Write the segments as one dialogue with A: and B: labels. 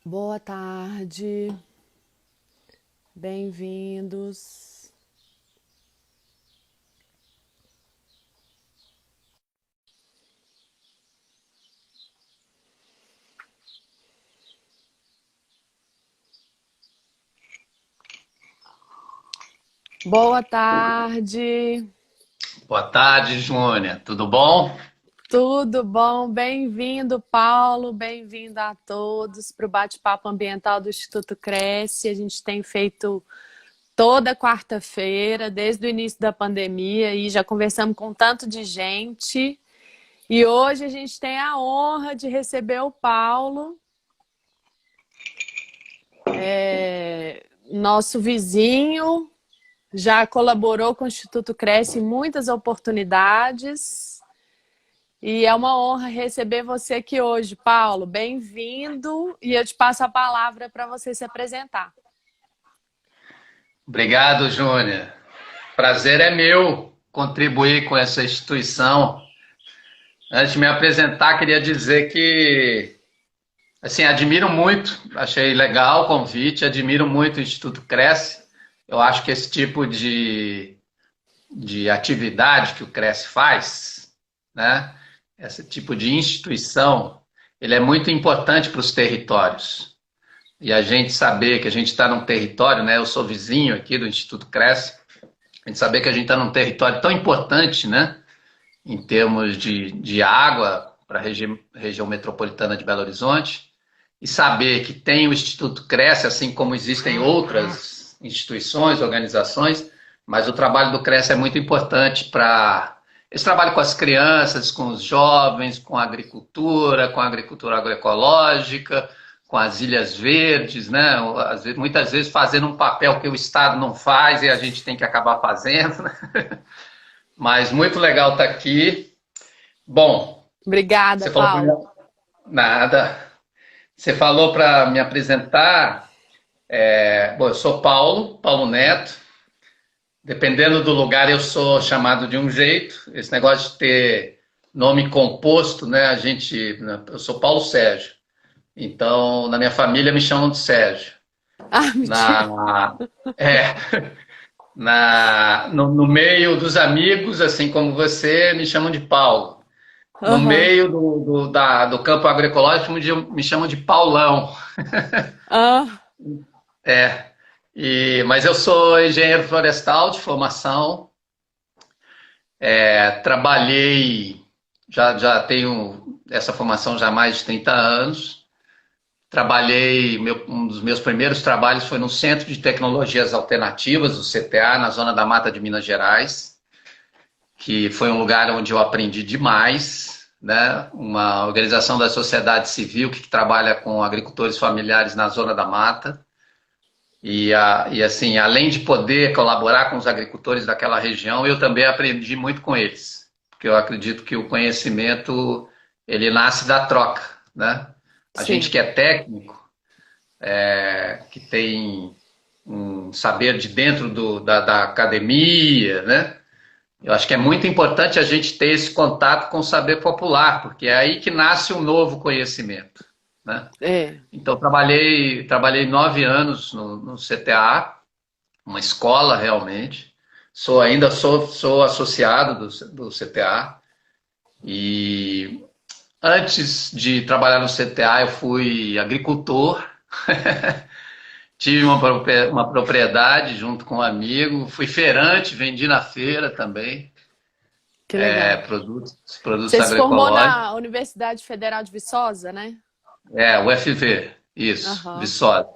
A: Boa tarde, bem-vindos. Boa tarde,
B: Boa tarde, Júnia. Tudo bom?
A: tudo bom? Bem-vindo, Paulo, bem-vindo a todos para o bate-papo ambiental do Instituto Cresce. A gente tem feito toda quarta-feira, desde o início da pandemia, e já conversamos com tanto de gente. E hoje a gente tem a honra de receber o Paulo, nosso vizinho. Já colaborou com o Instituto Cresce em muitas oportunidades e é uma honra receber você aqui hoje, Paulo. Bem-vindo e eu te passo a palavra para você se apresentar.
B: Obrigado, Júnia. Prazer é meu contribuir com essa instituição. Antes de me apresentar, queria dizer que, assim, admiro muito, achei legal o convite, admiro muito o Instituto Cresce. Eu acho que esse tipo de atividade que o Cresce faz, né? Esse tipo de instituição, ele é muito importante para os territórios. E a gente saber que a gente está num território, né? Eu sou vizinho aqui do Instituto Cresce, a gente saber que a gente está num território tão importante, né? Em termos de água para a região metropolitana de Belo Horizonte, e saber que tem o Instituto Cresce, assim como existem outras instituições, organizações, mas o trabalho do Cresce é muito importante para esse trabalho com as crianças, com os jovens, com a agricultura agroecológica, com as ilhas verdes, né? Muitas vezes fazendo um papel que o Estado não faz e a gente tem que acabar fazendo, né? Mas muito legal estar aqui. Bom,
A: Obrigada,
B: você falou para
A: Paulo.
B: nada. Você falou para me apresentar. Bom, eu sou Paulo Neto. Dependendo do lugar, eu sou chamado de um jeito. Esse negócio de ter nome composto, né? Eu sou Paulo Sérgio. Então, na minha família me chamam de Sérgio.
A: Ah, mentira.
B: Na, é, no meio dos amigos, assim como você, me chamam de Paulo. No
A: Aham.
B: meio do campo agroecológico, me chamam de Paulão.
A: Ah,
B: É. Mas eu sou engenheiro florestal de formação. Trabalhei, já tenho essa formação já há mais de 30 anos. Trabalhei, um dos meus primeiros trabalhos foi no Centro de Tecnologias Alternativas, o CTA, na zona da Mata de Minas Gerais, que foi um lugar onde eu aprendi demais, né? Uma organização da sociedade civil que trabalha com agricultores familiares na zona da mata. E assim, além de poder colaborar com os agricultores daquela região, eu também aprendi muito com eles, porque eu acredito que o conhecimento ele nasce da troca, né? A gente
A: sim.
B: que é técnico, que tem um saber de dentro da academia, né? Eu acho que é muito importante a gente ter esse contato com o saber popular, porque é aí que nasce um novo conhecimento, né?
A: É.
B: Então, trabalhei 9 anos no CTA, uma escola realmente. Sou associado do CTA. E antes de trabalhar no CTA, eu fui agricultor. Tive uma propriedade junto com um amigo. Fui feirante, vendi na feira também,
A: Que legal.
B: produtos
A: Você se formou
B: agroecológicos.
A: na Universidade Federal de Viçosa, né?
B: UFV, isso,
A: Aham.
B: Viçosa.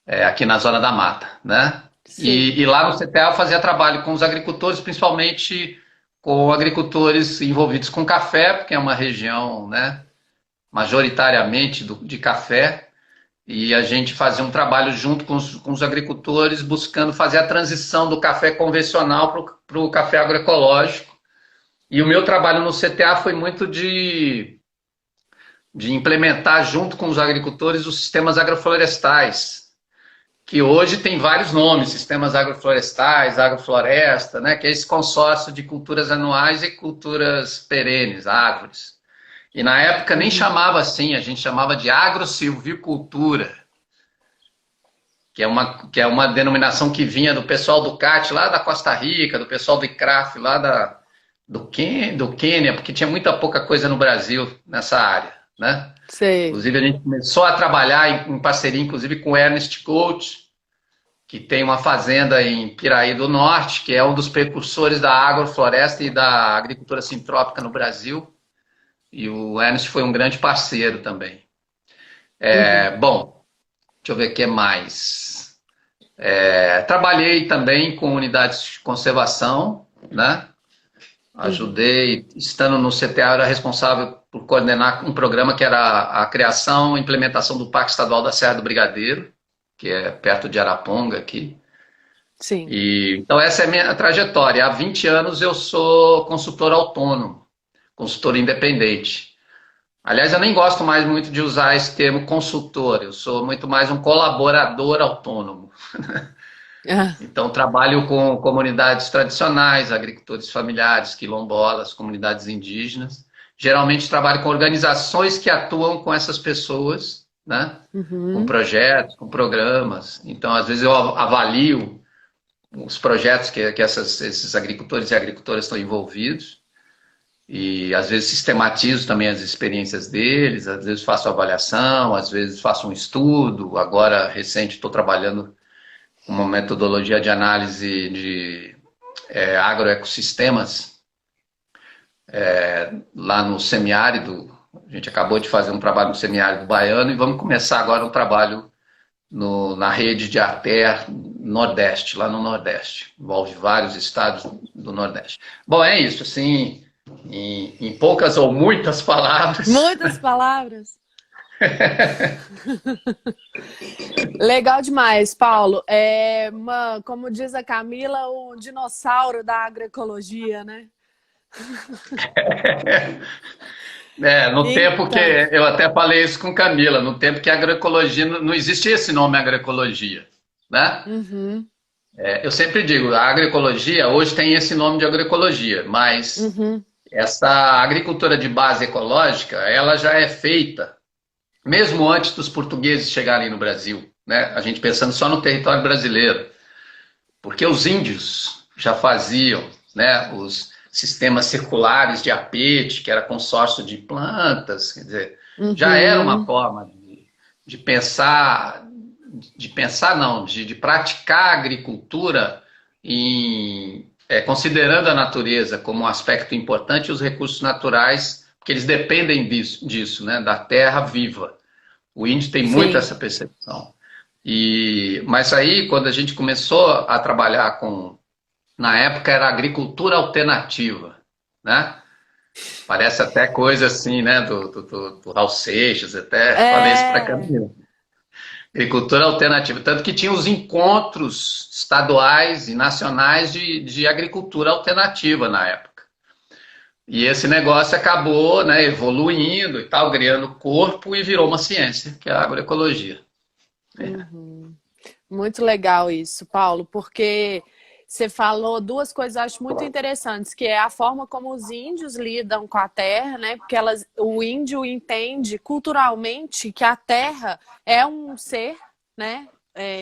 B: Aqui na Zona da Mata, né?
A: Sim.
B: E lá no CTA eu fazia trabalho com os agricultores, principalmente com agricultores envolvidos com café, porque é uma região, né, majoritariamente de café, e a gente fazia um trabalho junto com os agricultores, buscando fazer a transição do café convencional para o café agroecológico. E o meu trabalho no CTA foi muito de implementar junto com os agricultores os sistemas agroflorestais, que hoje tem vários nomes, sistemas agroflorestais, agrofloresta, né, que é esse consórcio de culturas anuais e culturas perenes, árvores. E na época nem
A: Uhum.
B: chamava assim, a gente chamava de agrosilvicultura, que é uma denominação que vinha do pessoal do CAT lá da Costa Rica, do pessoal do ICRAF lá do Quênia, porque tinha muita pouca coisa no Brasil nessa área, né?
A: Sei.
B: Inclusive a gente começou a trabalhar em parceria, inclusive com o Ernest Gold, que tem uma fazenda em Piraí do Norte, que é um dos precursores da agrofloresta e da agricultura sintrópica no Brasil. E o Ernest foi um grande parceiro também.
A: Uhum.
B: Bom, deixa eu ver o que mais. Trabalhei também com unidades de conservação, né?
A: Uhum.
B: Ajudei, estando no CTA, eu era responsável por coordenar um programa que era a criação e implementação do Parque Estadual da Serra do Brigadeiro, que é perto de Araponga aqui.
A: Sim.
B: Então essa é a minha trajetória. Há 20 anos eu sou consultor autônomo, consultor independente. Aliás, eu nem gosto mais muito de usar esse termo consultor, eu sou muito mais um colaborador autônomo.
A: Ah,
B: Então, trabalho com comunidades tradicionais, agricultores familiares, quilombolas, comunidades indígenas. Geralmente, trabalho com organizações que atuam com essas pessoas, né? Com
A: uhum.
B: projetos, com programas. Então, às vezes, eu avalio os projetos que esses agricultores e agricultoras estão envolvidos. E às vezes sistematizo também as experiências deles, às vezes faço avaliação, às vezes faço um estudo. Agora, recente, estou trabalhando com uma metodologia de análise de agroecossistemas lá no semiárido. A gente acabou de fazer um trabalho no semiárido baiano e vamos começar agora um trabalho na rede de artéria Nordeste, lá no Nordeste. Envolve vários estados do Nordeste. Bom, é isso, assim, em poucas ou muitas palavras.
A: Muitas palavras. Legal demais, Paulo. Como diz a Camila, o dinossauro da agroecologia, né?
B: No tempo que
A: Então,
B: eu até falei isso com Camila, no tempo que a agroecologia não existia esse nome agroecologia, né?
A: uhum,
B: Eu sempre digo, a agroecologia hoje tem esse nome de agroecologia, mas
A: uhum,
B: essa agricultura de base ecológica, ela já é feita mesmo antes dos portugueses chegarem no Brasil, né? A gente pensando só no território brasileiro, porque os índios já faziam, né, os sistemas circulares de apete, que era consórcio de plantas, quer dizer, já era uma
A: uhum.
B: forma de pensar, não, de praticar a agricultura considerando a natureza como um aspecto importante e os recursos naturais, porque eles dependem disso, né, da terra viva. O índio tem muito
A: Sim.
B: essa percepção. Mas aí, quando a gente começou a trabalhar na época era agricultura alternativa, né? Parece até coisa assim, né? Do Raul Seixas, até falei isso para
A: É.
B: Camila. Agricultura alternativa. Tanto que tinha os encontros estaduais e nacionais de agricultura alternativa na época. E esse negócio acabou, né, evoluindo e tal, criando corpo e virou uma ciência, que é a agroecologia.
A: Uhum. Muito legal isso, Paulo, porque você falou duas coisas que eu acho muito interessantes, que é a forma como os índios lidam com a terra, né? Porque o índio entende culturalmente que a terra é um ser, né?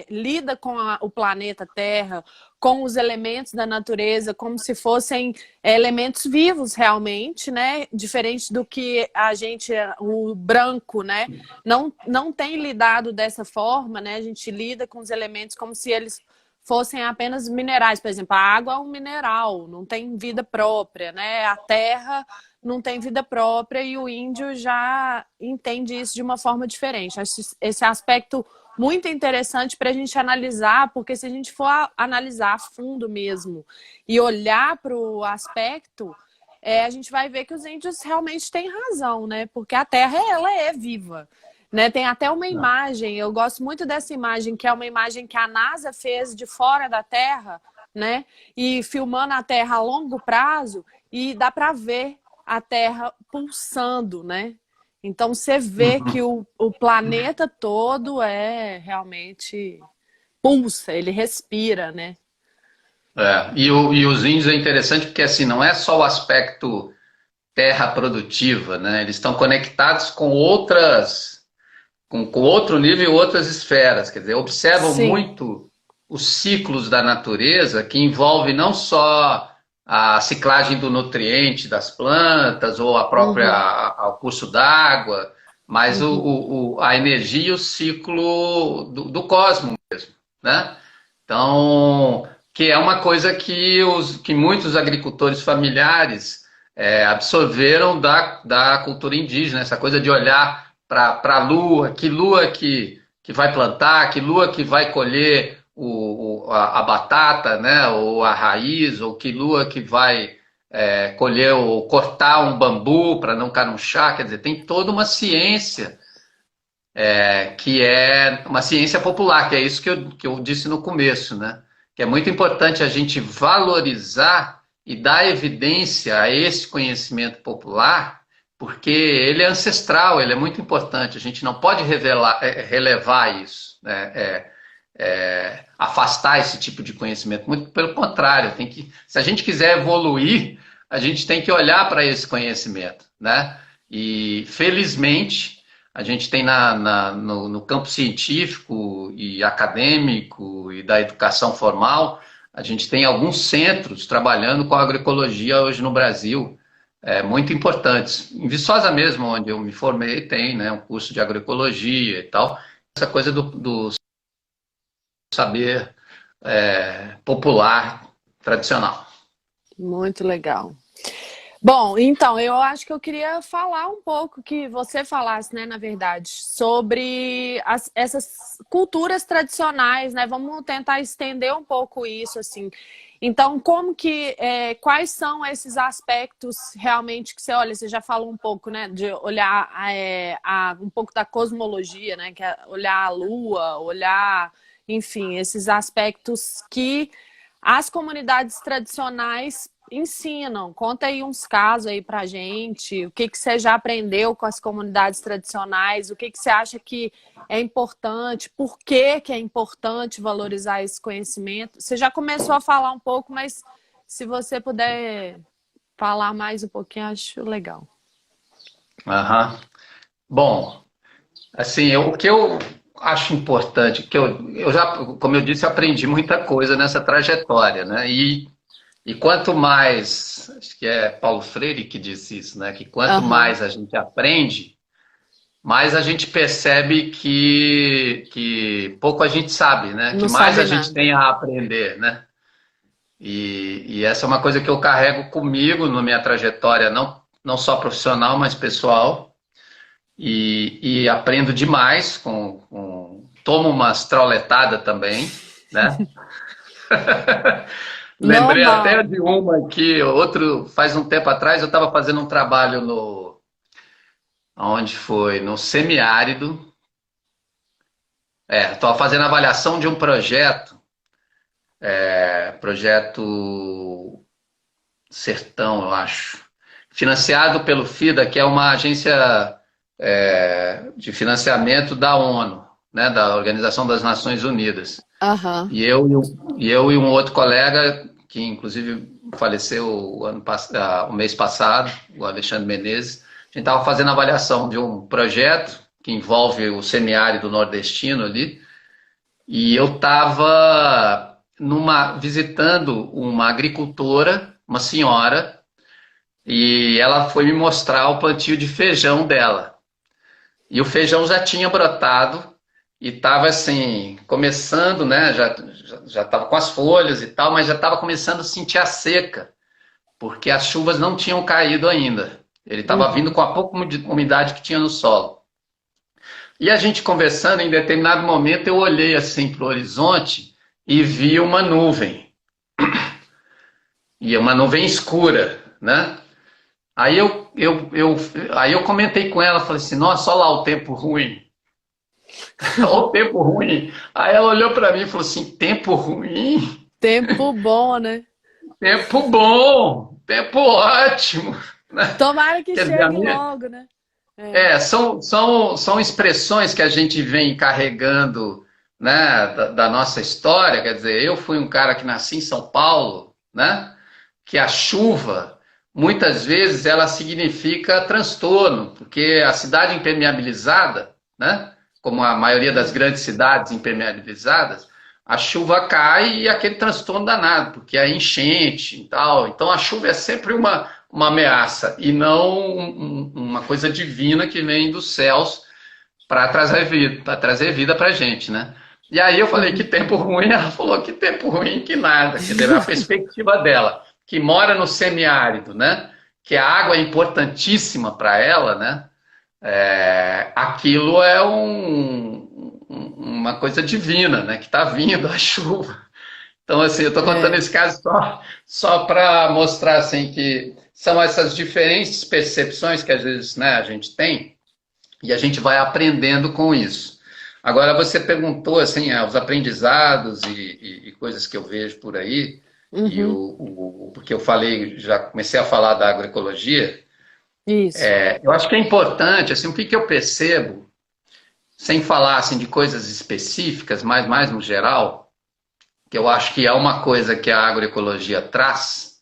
A: Lida com o planeta Terra, com os elementos da natureza, como se fossem elementos vivos realmente, né? Diferente do que o branco, né? Não tem lidado dessa forma, né? A gente lida com os elementos como se eles fossem apenas minerais. Por exemplo, a água é um mineral, não tem vida própria, né? A terra não tem vida própria e o índio já entende isso de uma forma diferente. Acho esse aspecto muito interessante para a gente analisar, porque se a gente for analisar a fundo mesmo e olhar para o aspecto, a gente vai ver que os índios realmente têm razão, né? Porque a terra, ela é viva. Né? Tem até uma imagem, eu gosto muito dessa imagem, que é uma imagem que a NASA fez de fora da Terra, né? E filmando a Terra a longo prazo, e dá para ver a Terra pulsando, né? Então você vê que o planeta todo realmente pulsa, ele respira, né?
B: E os índios é interessante porque assim, não é só o aspecto terra produtiva, né? Eles estão conectados com com outro nível e outras esferas, quer dizer, observam
A: Sim.
B: muito os ciclos da natureza, que envolve não só a ciclagem do nutriente das plantas ou
A: Uhum,
B: o curso d'água, mas
A: uhum.
B: a energia e o ciclo do cosmos, né? Então, que é uma coisa que muitos agricultores familiares absorveram da cultura indígena, essa coisa de olhar para a lua que vai plantar, que lua que vai colher a batata, né, ou a raiz, ou que lua que vai colher ou cortar um bambu para não cair no chá, quer dizer, tem toda uma ciência que é uma ciência popular, que é isso que eu disse no começo, né? Que é muito importante a gente valorizar e dar evidência a esse conhecimento popular, porque ele é ancestral, ele é muito importante. A gente não pode relevar isso, né? Afastar esse tipo de conhecimento. Muito pelo contrário, se a gente quiser evoluir, a gente tem que olhar para esse conhecimento, né? E felizmente a gente tem no campo científico e acadêmico e da educação formal, a gente tem alguns centros trabalhando com a agroecologia hoje no Brasil, muito importantes. Em Viçosa mesmo, onde eu me formei, tem, né, um curso de agroecologia e tal. Essa coisa do saber popular, tradicional.
A: Muito legal. Bom, então, eu acho que eu queria falar um pouco, que você falasse, né, na verdade, sobre essas culturas tradicionais, né? Vamos tentar estender um pouco isso, assim. Então, quais são esses aspectos realmente que você olha? Você já falou um pouco, né, de olhar um pouco da cosmologia, né, que é olhar a lua, olhar, enfim, esses aspectos que as comunidades tradicionais ensinam. Conta aí uns casos aí pra gente. O que que você já aprendeu com as comunidades tradicionais? O que que você acha que é importante? Por que que é importante valorizar esse conhecimento? Você já começou a falar um pouco, mas se você puder falar mais um pouquinho, acho legal.
B: Aham. Bom, assim, o que eu acho importante, eu já, como eu disse, aprendi muita coisa nessa trajetória, né? E quanto mais, acho que é Paulo Freire que disse isso, né? Que quanto
A: Aham.
B: mais a gente aprende, mais a gente percebe que pouco a gente sabe, né? Que
A: Não
B: mais a
A: sabe
B: gente
A: nada.
B: tem a aprender, né? E essa é uma coisa que eu carrego comigo na minha trajetória, não só profissional, mas pessoal. E aprendo demais, tomo umas trauletadas também, né? Lembrei até
A: Normal.
B: de uma que faz um tempo atrás, eu estava fazendo um trabalho onde foi? No semiárido. Estava fazendo avaliação de um projeto Sertão, eu acho, financiado pelo FIDA, que é uma agência de financiamento da ONU, né, da Organização das Nações Unidas.
A: Aham.
B: E eu e um outro colega, que inclusive faleceu o mês passado, o Alexandre Menezes, a gente estava fazendo avaliação de um projeto que envolve o semiárido nordestino ali, e eu estava visitando uma agricultora, uma senhora, e ela foi me mostrar o plantio de feijão dela. E o feijão já tinha brotado e estava assim, começando, né? Já estava com as folhas e tal, mas já estava começando a sentir a seca, porque as chuvas não tinham caído ainda. Ele estava vindo
A: Uhum.
B: com a pouca umidade que tinha no solo. E a gente conversando, em determinado momento, eu olhei assim para o horizonte e vi uma nuvem, e uma nuvem escura, né? Aí aí eu comentei com ela, falei assim, nossa, olha lá o tempo ruim. Olha o tempo ruim. Aí ela olhou para mim e falou assim, tempo ruim?
A: Tempo bom, né?
B: Tempo bom, tempo ótimo.
A: Tomara que
B: Quer dizer,
A: chegue logo, né? É.
B: são expressões que a gente vem carregando, né, da nossa história. Quer dizer, eu fui um cara que nasci em São Paulo, né, que a chuva muitas vezes ela significa transtorno, porque a cidade impermeabilizada, né, como a maioria das grandes cidades impermeabilizadas, a chuva cai e aquele transtorno danado, porque é enchente e tal. Então a chuva é sempre uma ameaça e não uma coisa divina que vem dos céus para trazer vida para a gente, né? E aí eu falei que tempo ruim, ela falou que tempo ruim que nada, quer dizer, a perspectiva dela, que mora no semiárido, né? Que a água é importantíssima para ela, né? Aquilo é uma coisa divina, né? Que está vindo a chuva. Então, assim, eu estou contando esse caso só para mostrar assim, que são essas diferentes percepções que às vezes, né, a gente tem e a gente vai aprendendo com isso. Agora, você perguntou assim, os aprendizados e coisas que eu vejo por aí, e porque eu falei, já comecei a falar da agroecologia.
A: Isso.
B: Eu acho que é importante, assim, o que eu percebo, sem falar assim, de coisas específicas, mas mais no geral, que eu acho que é uma coisa que a agroecologia traz,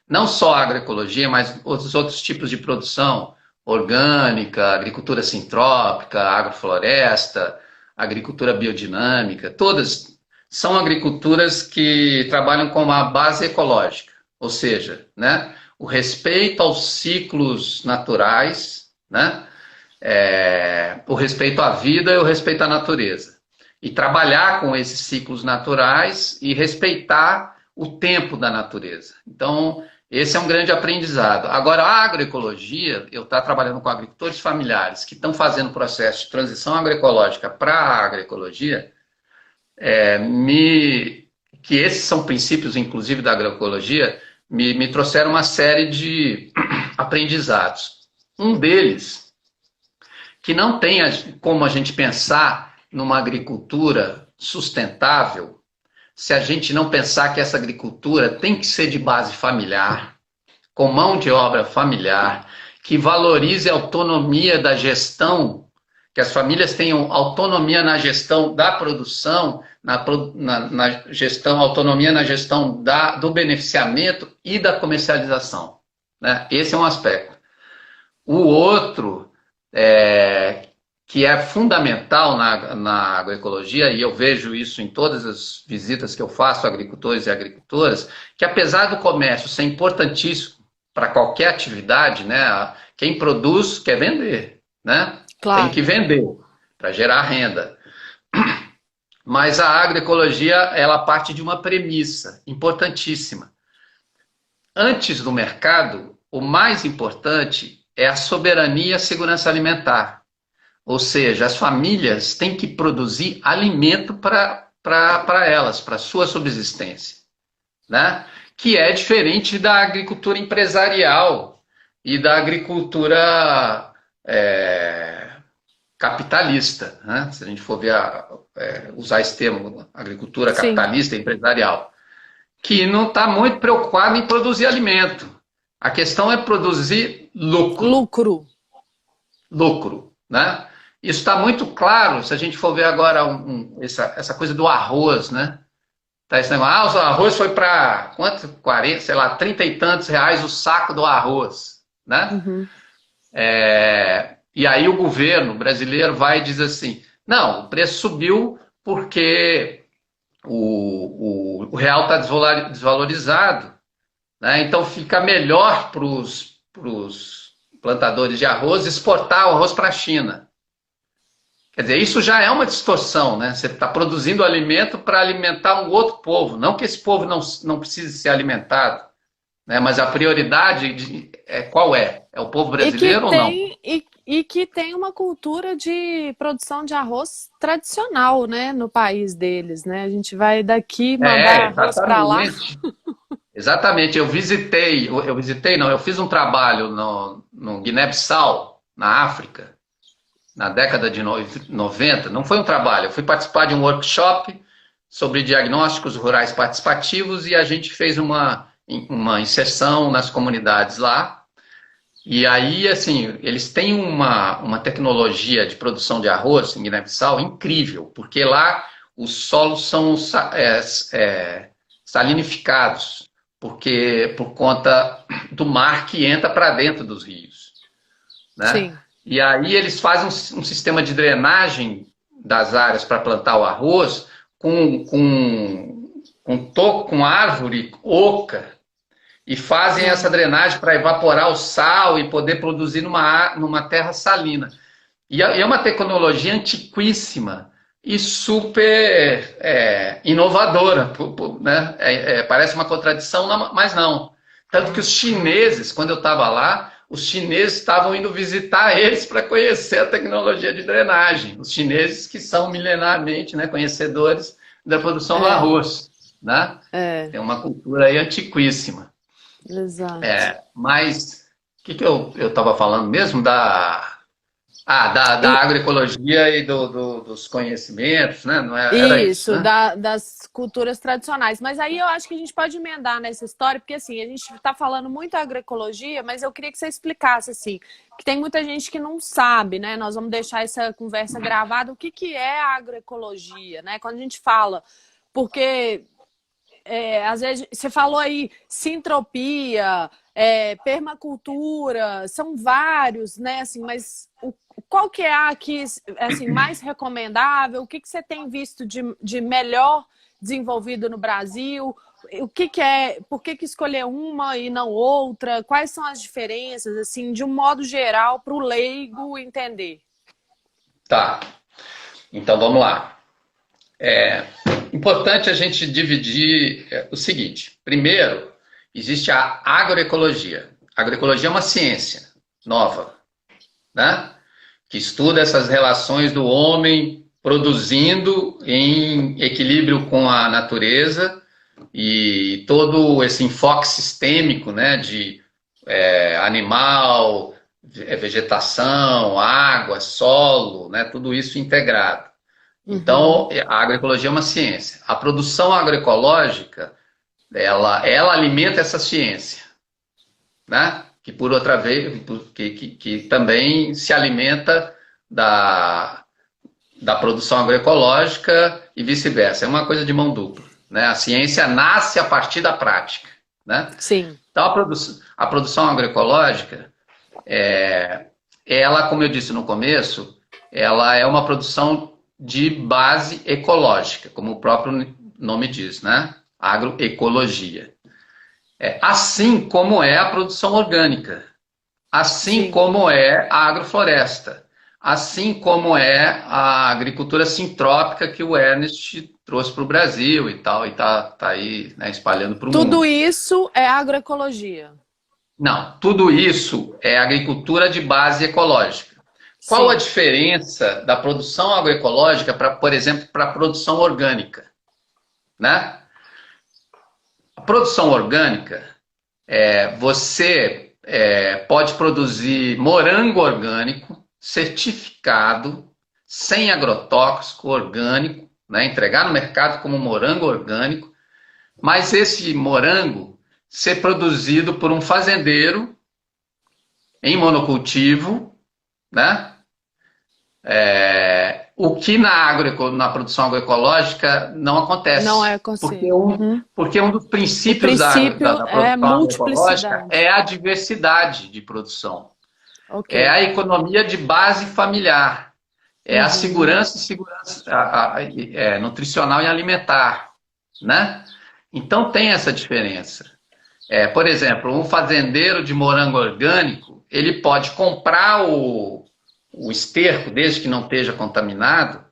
B: não só a agroecologia, mas os outros tipos de produção, orgânica, agricultura sintrópica, agrofloresta, agricultura biodinâmica, todas são agriculturas que trabalham com uma base ecológica, ou seja, né, o respeito aos ciclos naturais, né, o respeito à vida e o respeito à natureza. E trabalhar com esses ciclos naturais e respeitar o tempo da natureza. Então, esse é um grande aprendizado. Agora, a agroecologia, eu estou trabalhando com agricultores familiares que estão fazendo processo de transição agroecológica para a agroecologia, que esses são princípios, inclusive, da agroecologia, me trouxeram uma série de aprendizados. Um deles, que não tem como a gente pensar numa agricultura sustentável, se a gente não pensar que essa agricultura tem que ser de base familiar, com mão de obra familiar, que valorize a autonomia da gestão, que as famílias tenham autonomia na gestão da produção, na gestão, autonomia na gestão do beneficiamento e da comercialização, né? Esse é um aspecto. O outro, que é fundamental na agroecologia, e eu vejo isso em todas as visitas que eu faço a agricultores e agricultoras, que apesar do comércio ser importantíssimo para qualquer atividade, né, quem produz quer vender, né?
A: Claro.
B: Tem que vender para gerar renda. Mas a agroecologia, ela parte de uma premissa importantíssima. Antes do mercado, o mais importante é a soberania e a segurança alimentar. Ou seja, as famílias têm que produzir alimento para elas, para a sua subsistência, né? Que é diferente da agricultura empresarial e da agricultura capitalista, né? Se a gente for ver usar esse termo, agricultura capitalista e empresarial, que não está muito preocupado em produzir alimento. A questão é produzir lucro. Lucro, né? Isso está muito claro se a gente for ver agora essa coisa do arroz, né? Tá esse negócio, o arroz foi para quanto? 40, sei lá, 30 e tantos reais o saco do arroz, né? E aí o governo brasileiro vai e diz assim, não, o preço subiu porque o real está desvalorizado, né? Então fica melhor para os plantadores de arroz exportar o arroz para a China. Quer dizer, isso já é uma distorção, né? Você está produzindo alimento para alimentar um outro povo. Não que esse povo não precise ser alimentado, né? Mas a prioridade qual é? É o povo brasileiro ou não?
A: E que tem uma cultura de produção de arroz tradicional, né? No país deles, né? A gente vai daqui mandar arroz para lá.
B: Exatamente. Eu fiz um trabalho no Guiné-Bissau, na África, na década de 90, não foi um trabalho, eu fui participar de um workshop sobre diagnósticos rurais participativos e a gente fez uma inserção nas comunidades lá. E aí, assim, eles têm uma tecnologia de produção de arroz em Guiné-Bissau incrível, porque lá os solos são salinificados, por conta do mar que entra para dentro dos rios, né?
A: Sim.
B: E aí eles fazem um sistema de drenagem das áreas para plantar o arroz com árvore oca e fazem essa drenagem para evaporar o sal e poder produzir numa terra salina. E é uma tecnologia antiquíssima e super inovadora, né? Parece uma contradição, mas não. Tanto que os chineses, quando eu estava lá, os chineses estavam indo visitar eles para conhecer a tecnologia de drenagem. Os chineses que são milenarmente, né, conhecedores da produção do arroz, né? Tem uma cultura aí antiquíssima.
A: Exato.
B: Mas o que eu estava falando mesmo? Da agroecologia e dos conhecimentos, né? Não era isso, né?
A: Das culturas tradicionais. Mas aí eu acho que a gente pode emendar nessa história, porque assim, a gente está falando muito agroecologia, mas eu queria que você explicasse assim, que tem muita gente que não sabe, né? Nós vamos deixar essa conversa gravada, o que é a agroecologia, né? Quando a gente fala, porque às vezes você falou aí sintropia, permacultura, são vários, né? Assim, mas qual que é a aqui, assim, mais recomendável? O que você tem visto de melhor desenvolvido no Brasil? O que é? Por que escolher uma e não outra? Quais são as diferenças, assim, de um modo geral, para o leigo entender?
B: Tá. Então vamos lá. Importante a gente dividir o seguinte. Primeiro, existe a agroecologia. A agroecologia é uma ciência nova, né? Que estuda essas relações do homem produzindo em equilíbrio com a natureza e todo esse enfoque sistêmico, né, de animal, vegetação, água, solo, né, tudo isso integrado. Então, a agroecologia é uma ciência. A produção agroecológica, ela alimenta essa ciência, né? Que por outra vez, que também se alimenta da produção agroecológica e vice-versa. É uma coisa de mão dupla, né? A ciência nasce a partir da prática, né?
A: Sim.
B: Então, a produção agroecológica, ela, como eu disse no começo, ela é uma produção de base ecológica, como o próprio nome diz, né? Agroecologia. Assim como é a produção orgânica, assim como é a agrofloresta, assim como é a agricultura sintrópica que o Ernest trouxe para o Brasil e tal, e tá aí, né, espalhando para o mundo.
A: Tudo isso é agroecologia?
B: Não, tudo isso é agricultura de base ecológica. Qual a diferença da produção agroecológica, por exemplo, para a produção orgânica? Né? A produção orgânica, você pode produzir morango orgânico, certificado, sem agrotóxico, orgânico, né? Entregar no mercado como morango orgânico, mas esse morango ser produzido por um fazendeiro em monocultivo, né? O que na produção agroecológica não acontece.
A: Não é consciente.
B: Porque um dos princípios da produção agroecológica é a diversidade de produção.
A: Okay.
B: É a economia de base familiar. É a segurança nutricional e alimentar. Né? Então tem essa diferença. Por exemplo, um fazendeiro de morango orgânico, ele pode comprar o esterco, desde que não esteja contaminado,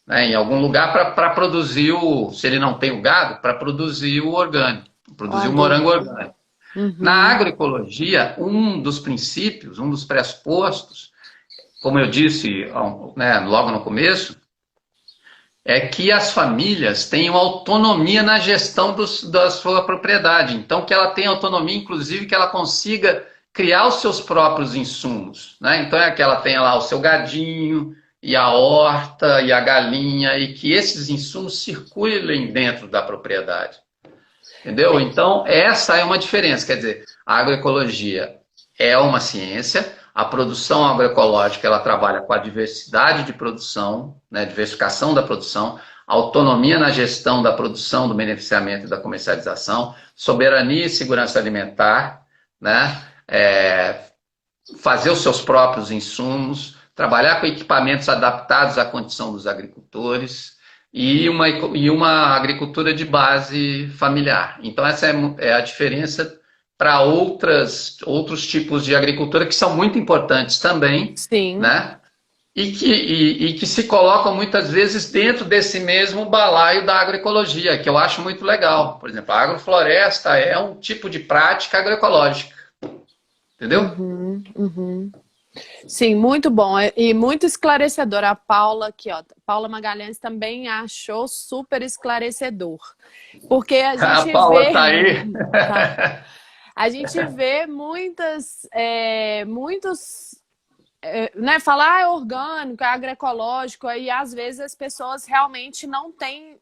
B: né, em algum lugar para produzir se ele não tem o gado, para produzir o orgânico, produzir o morango orgânico. Na agroecologia, um dos princípios, um dos pressupostos, como eu disse, né, logo no começo, é que as famílias tenham autonomia na gestão da sua propriedade. Então, que ela tenha autonomia, inclusive, que ela consiga criar os seus próprios insumos, né? Então é que ela tenha lá o seu gadinho, e a horta, e a galinha, e que esses insumos circulem dentro da propriedade. Entendeu? Então, essa é uma diferença. Quer dizer, a agroecologia é uma ciência, a produção agroecológica ela trabalha com a diversidade de produção, né? Diversificação da produção, autonomia na gestão da produção, do beneficiamento e da comercialização, soberania e segurança alimentar, né? Fazer os seus próprios insumos, trabalhar com equipamentos adaptados à condição dos agricultores e uma agricultura de base familiar. Então, essa é a diferença para outros tipos de agricultura que são muito importantes também,
A: Sim.
B: né? E que se colocam muitas vezes dentro desse mesmo balaio da agroecologia, que eu acho muito legal. Por exemplo, a agrofloresta é um tipo de prática agroecológica, entendeu?
A: Uhum, uhum. Sim, muito bom e muito esclarecedor. A Paula aqui, ó, Paula Magalhães também achou super esclarecedor, porque a
B: A
A: gente
B: Paula
A: vê,
B: tá aí.
A: tá, a gente vê muitos, né, falar é orgânico, é agroecológico, e às vezes as pessoas realmente não têm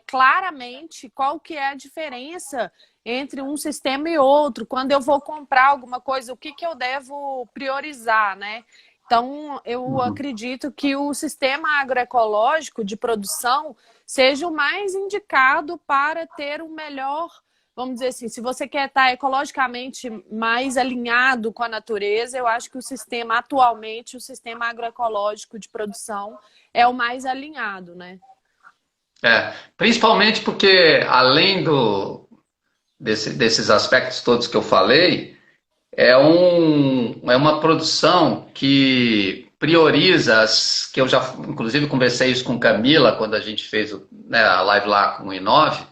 A: claramente qual que é a diferença entre um sistema e outro. Quando eu vou comprar alguma coisa, o que eu devo priorizar, né? Então, eu
B: Uhum.
A: acredito que o sistema agroecológico de produção seja o mais indicado para ter o melhor, vamos dizer assim, se você quer estar ecologicamente mais alinhado com a natureza, eu acho que atualmente, o sistema agroecológico de produção é o mais alinhado, né?
B: Principalmente porque, além desses aspectos todos que eu falei, é uma produção que prioriza que eu já, inclusive, conversei isso com Camila quando a gente fez né, a live lá com o Inove,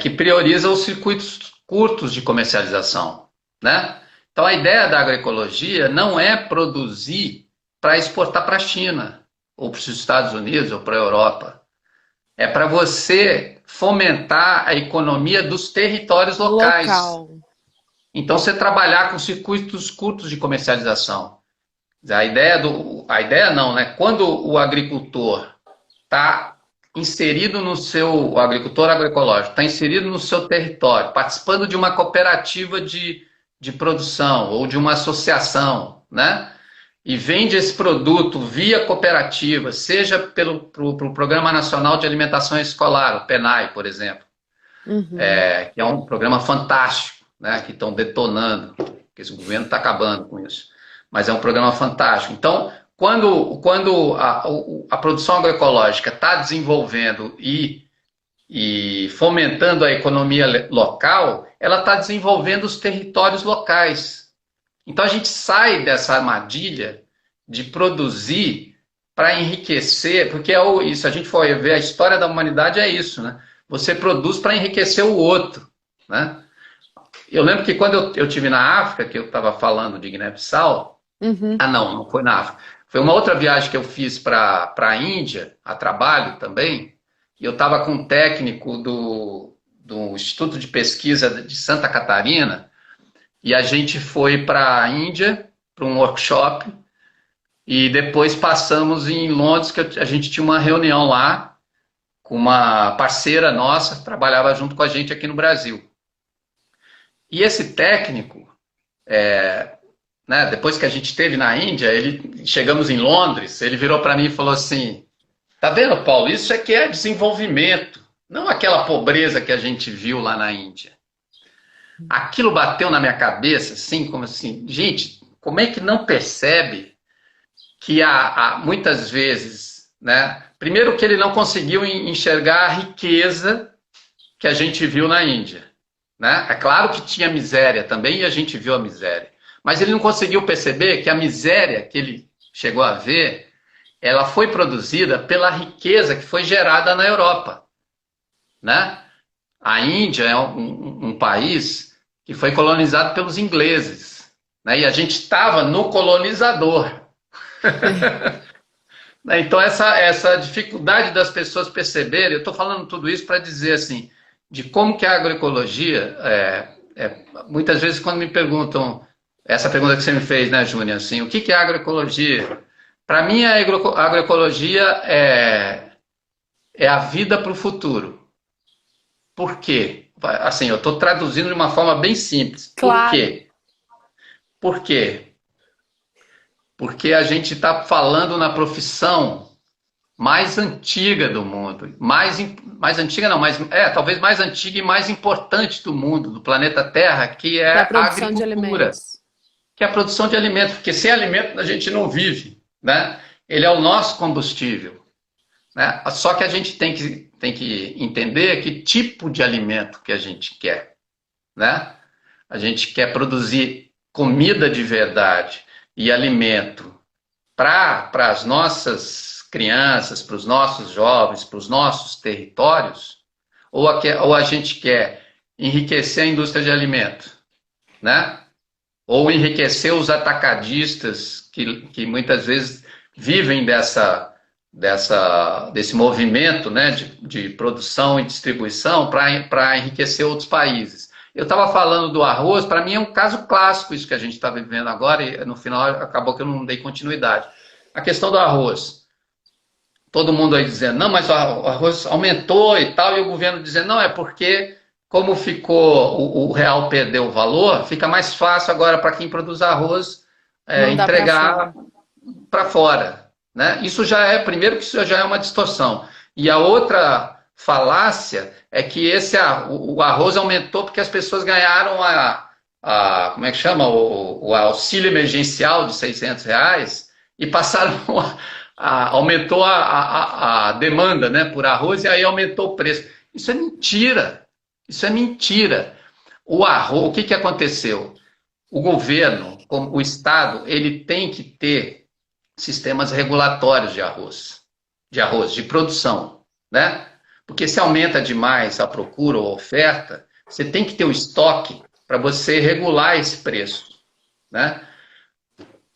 B: que prioriza os circuitos curtos de comercialização, né? Então, a ideia da agroecologia não é produzir para exportar para a China, ou para os Estados Unidos, ou para a Europa. É para você fomentar a economia dos territórios locais.
A: Local.
B: Então, você trabalhar com circuitos curtos de comercialização. A ideia não, né? Quando o agricultor está inserido o agricultor agroecológico está inserido no seu território, participando de uma cooperativa de produção ou de uma associação, né? E vende esse produto via cooperativa, seja pro Programa Nacional de Alimentação Escolar, o PNAE, por exemplo,
A: Uhum.
B: que é um programa fantástico, né? Que estão detonando, que esse governo está acabando com isso. Mas é um programa fantástico. Então, quando a produção agroecológica está desenvolvendo e fomentando a economia local, ela está desenvolvendo os territórios locais. Então a gente sai dessa armadilha de produzir para enriquecer, porque isso, a gente for ver a história da humanidade é isso, né? Você produz para enriquecer o outro, né? Eu lembro que quando eu tive na África, que eu estava falando de Guiné-Bissau,
A: Uhum.
B: não foi na África. Foi uma outra viagem que eu fiz para a Índia, a trabalho também, e eu estava com um técnico do Instituto de Pesquisa de Santa Catarina, e a gente foi para a Índia, para um workshop, e depois passamos em Londres, que a gente tinha uma reunião lá com uma parceira nossa, que trabalhava junto com a gente aqui no Brasil. E esse técnico, né, depois que a gente esteve na Índia, chegamos em Londres, ele virou para mim e falou assim: tá vendo, Paulo, isso é que é desenvolvimento, não aquela pobreza que a gente viu lá na Índia. Aquilo bateu na minha cabeça, assim, como assim, gente, como é que não percebe que muitas vezes, né? Primeiro que ele não conseguiu enxergar a riqueza que a gente viu na Índia, né? É claro que tinha miséria também e a gente viu a miséria, mas ele não conseguiu perceber que a miséria que ele chegou a ver, ela foi produzida pela riqueza que foi gerada na Europa, né? A Índia é um país que foi colonizado pelos ingleses, né? E a gente estava no colonizador. Então, essa dificuldade das pessoas perceberem, eu estou falando tudo isso para dizer assim, de como que a agroecologia, muitas vezes quando me perguntam, essa pergunta que você me fez, né, Júnior, assim, o que é agroecologia? Para mim, a agroecologia é a vida para o futuro. Por quê? Assim, eu estou traduzindo de uma forma bem simples. Por
A: Claro.
B: quê? Por quê? Porque a gente está falando na profissão mais antiga do mundo. Mais antiga não, talvez mais antiga e mais importante do mundo, do planeta Terra, que é
A: Da
B: a
A: produção de
B: agricultura,
A: alimentos.
B: que é a produção de alimentos, porque sem alimento a gente não vive, né? Ele é o nosso combustível, né? Só que a gente tem que entender que tipo de alimento que a gente quer, né? A gente quer produzir comida de verdade e alimento para as nossas crianças, para os nossos jovens, para os nossos territórios, ou a gente quer enriquecer a indústria de alimento, né? Ou enriquecer os atacadistas que muitas vezes vivem desse movimento, né, de produção e distribuição para enriquecer outros países. Eu estava falando do arroz, para mim é um caso clássico isso que a gente está vivendo agora, e no final acabou que eu não dei continuidade. A questão do arroz. Todo mundo aí dizendo, não, mas o arroz aumentou e tal, e o governo dizendo, não, é porque como ficou, o real perdeu o valor, fica mais fácil agora para quem produz arroz
A: Mandar para
B: entregar
A: fora.
B: para fora, né? Isso já é, primeiro que isso já é uma distorção. E a outra falácia é que o arroz aumentou porque as pessoas ganharam como é que chama? O auxílio emergencial de R$ 600 e passaram aumentou a demanda, né, por arroz e aí aumentou o preço. Isso é mentira. Isso é mentira. O arroz, o que aconteceu? O governo, o Estado, ele tem que ter sistemas regulatórios de produção, né? Porque se aumenta demais a procura ou a oferta, você tem que ter o estoque para você regular esse preço, né?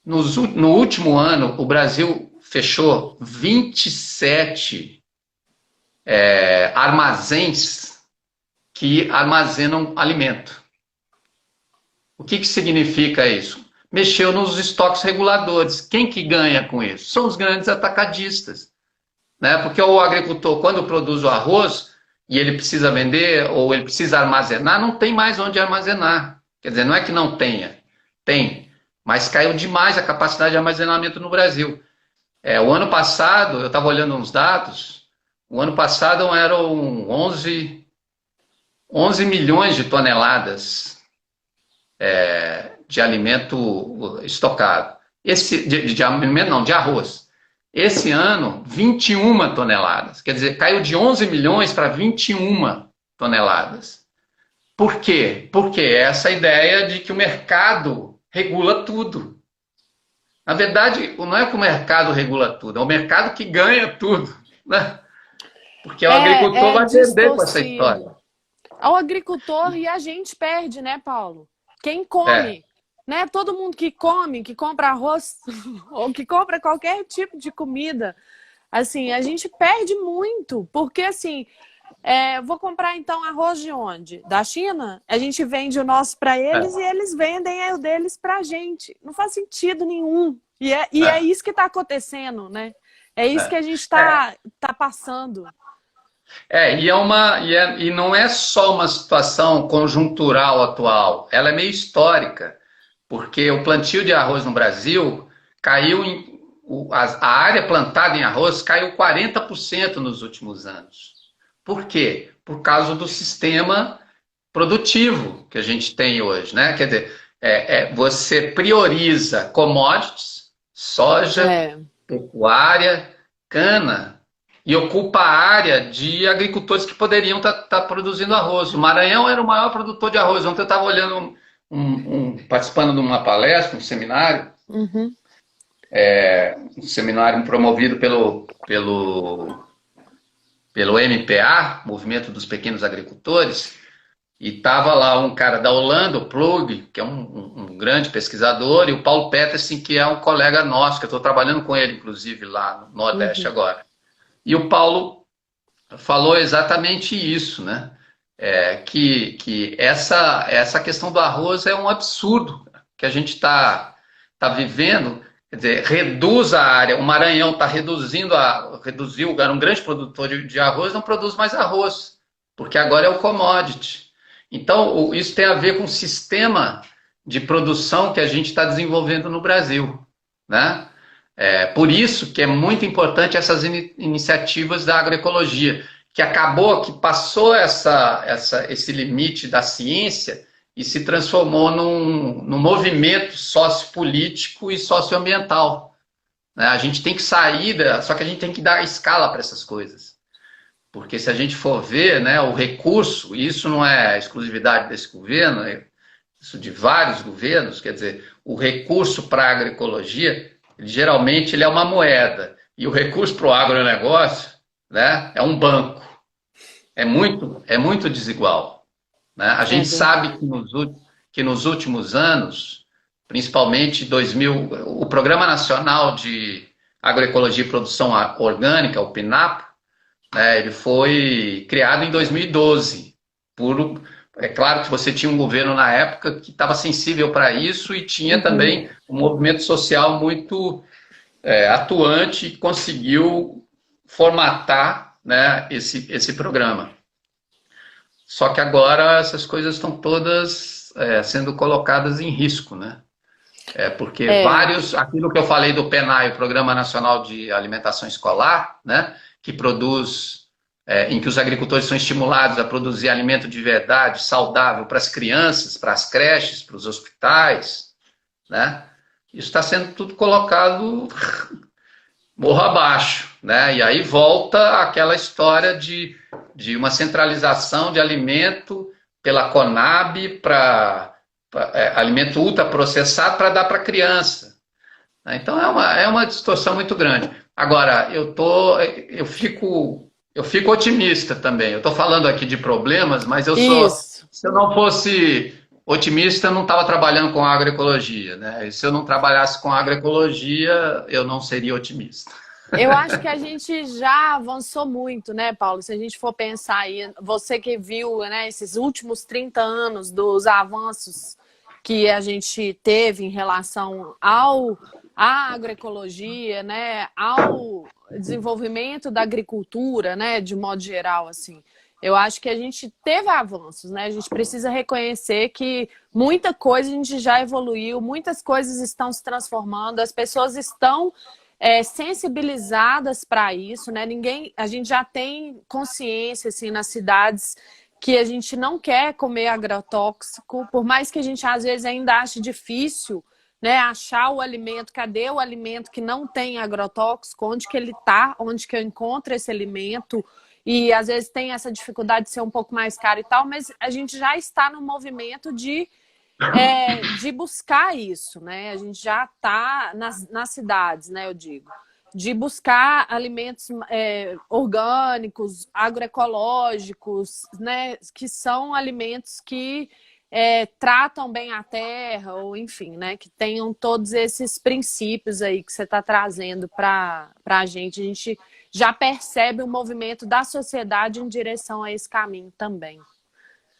B: No último ano, o Brasil fechou 27 armazéns que armazenam alimento. O que significa isso? Mexeu nos estoques reguladores. Quem que ganha com isso? São os grandes atacadistas, né? Porque o agricultor, quando produz o arroz e ele precisa vender ou ele precisa armazenar, não tem mais onde armazenar. Quer dizer, não é que não tenha, tem, mas caiu demais a capacidade de armazenamento no Brasil. O ano passado, eu estava olhando uns dados, o ano passado eram 11 milhões de toneladas de alimento estocado. De alimento não, de arroz. Esse ano, 21 toneladas. Quer dizer, caiu de 11 milhões para 21 toneladas. Por quê? Porque essa ideia de que o mercado regula tudo. Na verdade, não é que o mercado regula tudo, é o mercado que ganha tudo, né? Porque o agricultor vai perder com essa história.
A: O agricultor e a gente perde, né, Paulo? Quem come, né? Todo mundo que come, que compra arroz ou que compra qualquer tipo de comida, assim, a gente perde muito, porque assim, vou comprar então arroz de onde? Da China? A gente vende o nosso para eles e eles vendem o deles para a gente. Não faz sentido nenhum. E é isso que está acontecendo, né? É isso que a gente tá passando.
B: E não é só uma situação conjuntural atual, ela é meio histórica, porque o plantio de arroz no Brasil a área plantada em arroz caiu 40% nos últimos anos. Por quê? Por causa do sistema produtivo que a gente tem hoje, né? Quer dizer, você prioriza commodities, soja, pecuária, cana, e ocupa a área de agricultores que poderiam estar produzindo arroz. O Maranhão era o maior produtor de arroz. Ontem eu estava olhando, participando de uma palestra, um seminário, um seminário promovido pelo MPA, Movimento dos Pequenos Agricultores, e estava lá um cara da Holanda, o Plug, que é um grande pesquisador, e o Paulo Petersen, que é um colega nosso, que eu estou trabalhando com ele, inclusive, lá no Nordeste agora. E o Paulo falou exatamente isso, né? Que essa questão do arroz é um absurdo que a gente está vivendo. Quer dizer, reduz a área. O Maranhão está reduziu, era um grande produtor de arroz, não produz mais arroz, porque agora é o commodity. Então, isso tem a ver com o sistema de produção que a gente está desenvolvendo no Brasil, né? Por isso que é muito importante essas iniciativas da agroecologia, que acabou, que passou esse limite da ciência e se transformou num movimento sociopolítico e socioambiental, né? A gente tem que sair, só que a gente tem que dar escala para essas coisas. Porque se a gente for ver, né, o recurso, e isso não é exclusividade desse governo, é isso de vários governos, quer dizer, o recurso para a agroecologia, geralmente ele é uma moeda, e o recurso para o agronegócio, né, é um banco. É muito desigual, né? A gente sabe que nos últimos anos, principalmente 2000, o Programa Nacional de Agroecologia e Produção Orgânica, o PNAP, né, ele foi criado em 2012. É claro que você tinha um governo na época que estava sensível para isso e tinha também um movimento social muito atuante e conseguiu formatar, né, esse programa. Só que agora essas coisas estão todas sendo colocadas em risco, né? Porque aquilo que eu falei do PNAE, o Programa Nacional de Alimentação Escolar, né, que produz, em que os agricultores são estimulados a produzir alimento de verdade, saudável para as crianças, para as creches, para os hospitais, né? Isso está sendo tudo colocado morro abaixo, né? E aí volta aquela história de uma centralização de alimento pela Conab para alimento ultraprocessado para dar para a criança. Então é uma distorção muito grande. Agora, eu fico otimista também. Eu estou falando aqui de problemas, mas se eu não fosse otimista, eu não estava trabalhando com agroecologia, né? E se eu não trabalhasse com agroecologia, eu não seria otimista.
A: Eu acho que a gente já avançou muito, né, Paulo? Se a gente for pensar aí, você que viu, né, esses últimos 30 anos dos avanços que a gente teve em relação à agroecologia, né, ao desenvolvimento da agricultura, né, de modo geral, assim. Eu acho que a gente teve avanços, né? A gente precisa reconhecer que muita coisa a gente já evoluiu, muitas coisas estão se transformando, as pessoas estão sensibilizadas para isso, né? A gente já tem consciência assim nas cidades que a gente não quer comer agrotóxico, por mais que a gente às vezes ainda ache difícil, né, achar o alimento, cadê o alimento que não tem agrotóxico, onde que ele está, onde que eu encontro esse alimento, e às vezes tem essa dificuldade de ser um pouco mais caro e tal, mas a gente já está no movimento de buscar isso, né? A gente já está nas cidades, né, eu digo, de buscar alimentos orgânicos, agroecológicos, né, que são alimentos que tratam bem a terra, ou enfim, né, que tenham todos esses princípios aí que você está trazendo para a gente. A gente já percebe o movimento da sociedade em direção a esse caminho também,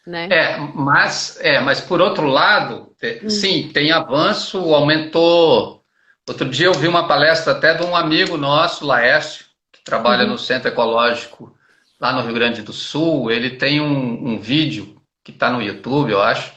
A: né?
B: Mas por outro lado, sim, tem avanço, aumentou. Outro dia eu vi uma palestra até de um amigo nosso, Laércio, que trabalha no Centro Ecológico lá no Rio Grande do Sul. Ele tem um vídeo que está no YouTube, eu acho,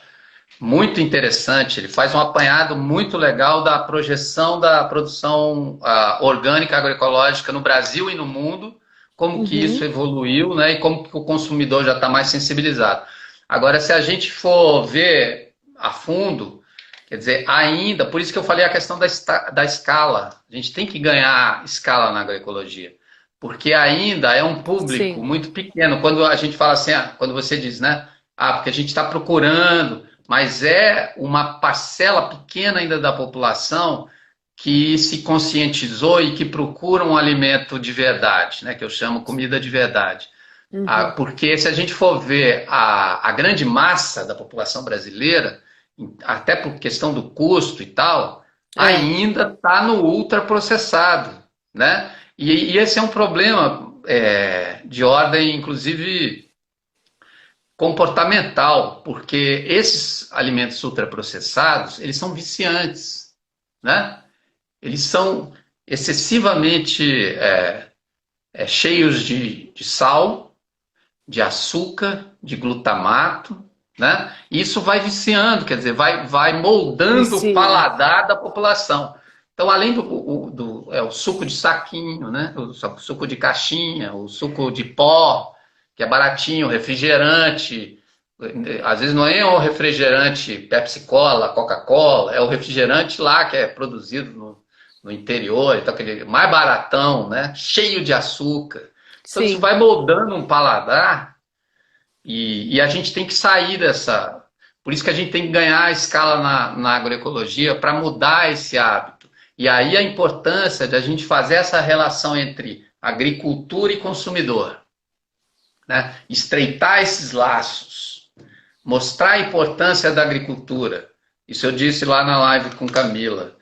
B: muito interessante. Ele faz um apanhado muito legal da projeção da produção orgânica agroecológica no Brasil e no mundo, como que isso evoluiu, né, e como que o consumidor já está mais sensibilizado. Agora, se a gente for ver a fundo, quer dizer, ainda, por isso que eu falei a questão da escala. A gente tem que ganhar escala na agroecologia, porque ainda é um público muito pequeno. Quando a gente fala assim, quando você diz, né, porque a gente está procurando, mas é uma parcela pequena ainda da população que se conscientizou e que procura um alimento de verdade, né, que eu chamo comida de verdade. Porque se a gente for ver a grande massa da população brasileira, até por questão do custo e tal, ainda está no ultraprocessado, né? E esse é um problema de ordem, inclusive, comportamental, porque esses alimentos ultraprocessados, eles são viciantes, né? Eles são excessivamente cheios de sal, de açúcar, de glutamato, né? E isso vai viciando, quer dizer, vai moldando o paladar da população. Então, além o suco de saquinho, né? O suco de caixinha, o suco de pó, que é baratinho, refrigerante. Às vezes não é o refrigerante Pepsi-Cola, Coca-Cola, é o refrigerante lá que é produzido no interior, então aquele mais baratão, né? Cheio de açúcar. Então isso
A: Sim.
B: vai moldando um paladar e a gente tem que sair dessa. Por isso que a gente tem que ganhar a escala na agroecologia para mudar esse hábito. E aí a importância de a gente fazer essa relação entre agricultura e consumidor, né? Estreitar esses laços, mostrar a importância da agricultura. Isso eu disse lá na live com Camila.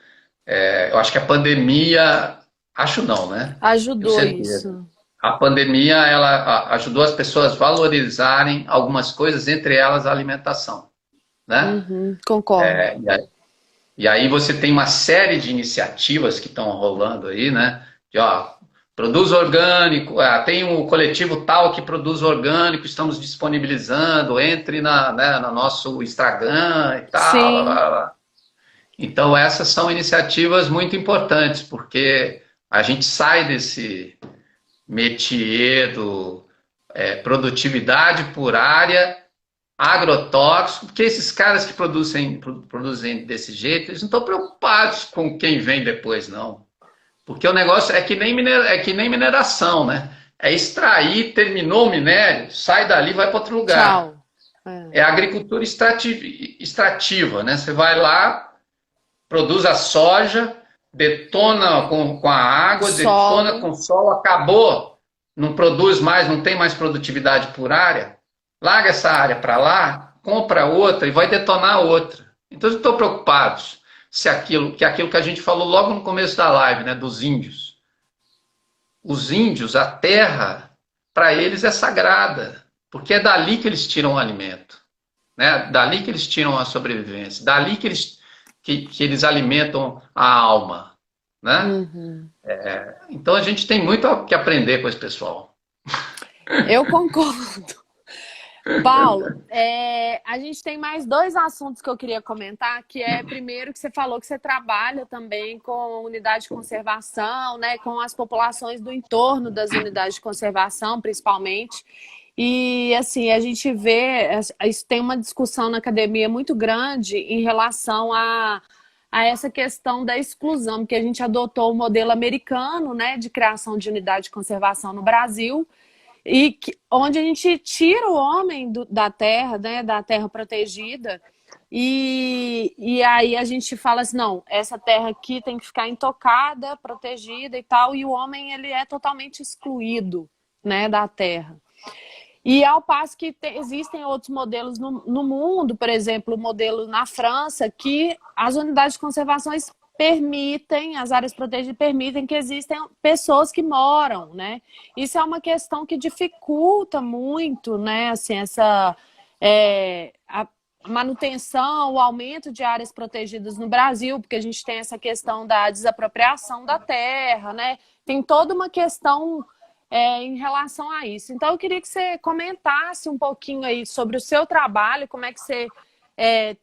B: Eu acho que a pandemia, acho não, né? Tenho
A: Ajudou
B: certeza.
A: isso.
B: A pandemia ela ajudou as pessoas a valorizarem algumas coisas, entre elas a alimentação, né?
A: Uhum, concordo.
B: E aí você tem uma série de iniciativas que estão rolando aí, né? De, ó, produz orgânico, tem um coletivo tal que produz orgânico, estamos disponibilizando, entre né, no nosso Instagram e tal. Blá,
A: Sim.
B: blá, blá. Então essas são iniciativas muito importantes, porque a gente sai desse métier do produtividade por área, agrotóxico, porque esses caras que produzem desse jeito, eles não estão preocupados com quem vem depois, não. Porque o negócio é que nem mineração, né? É extrair, terminou o minério, sai dali e vai para outro lugar.
A: Tchau. É.
B: É agricultura extrativa, né? Você vai lá, produz a soja, detona com a água, detona
A: Solo.
B: com o sol, acabou. Não produz mais, não tem mais produtividade por área. Larga essa área para lá, compra outra e vai detonar outra. Então, eu estou preocupado se aquilo que a gente falou logo no começo da live, né, dos índios. Os índios, a terra, para eles é sagrada, porque é dali que eles tiram o alimento, né? Dali que eles tiram a sobrevivência, dali que eles alimentam a alma, né?
A: Uhum.
B: Então a gente tem muito que aprender com esse pessoal.
A: Eu concordo. Paulo, a gente tem mais dois assuntos que eu queria comentar, que é, primeiro, que você falou que você trabalha também com unidade de conservação, né, com as populações do entorno das unidades de conservação, principalmente. E, assim, a gente vê, isso tem uma discussão na academia muito grande em relação a essa questão da exclusão, porque a gente adotou o modelo americano, né, de criação de unidade de conservação no Brasil, onde a gente tira o homem da terra, né, da terra protegida, e aí a gente fala assim, não, essa terra aqui tem que ficar intocada, protegida e tal, e o homem ele é totalmente excluído, né, da terra. E ao passo que existem outros modelos no mundo, por exemplo, o modelo na França, que as unidades de conservação permitem, as áreas protegidas permitem que existam pessoas que moram, né? Isso é uma questão que dificulta muito, né? Assim, a manutenção, o aumento de áreas protegidas no Brasil, porque a gente tem essa questão da desapropriação da terra, né? Tem toda uma questão em relação a isso. Então, eu queria que você comentasse um pouquinho aí sobre o seu trabalho, como é que você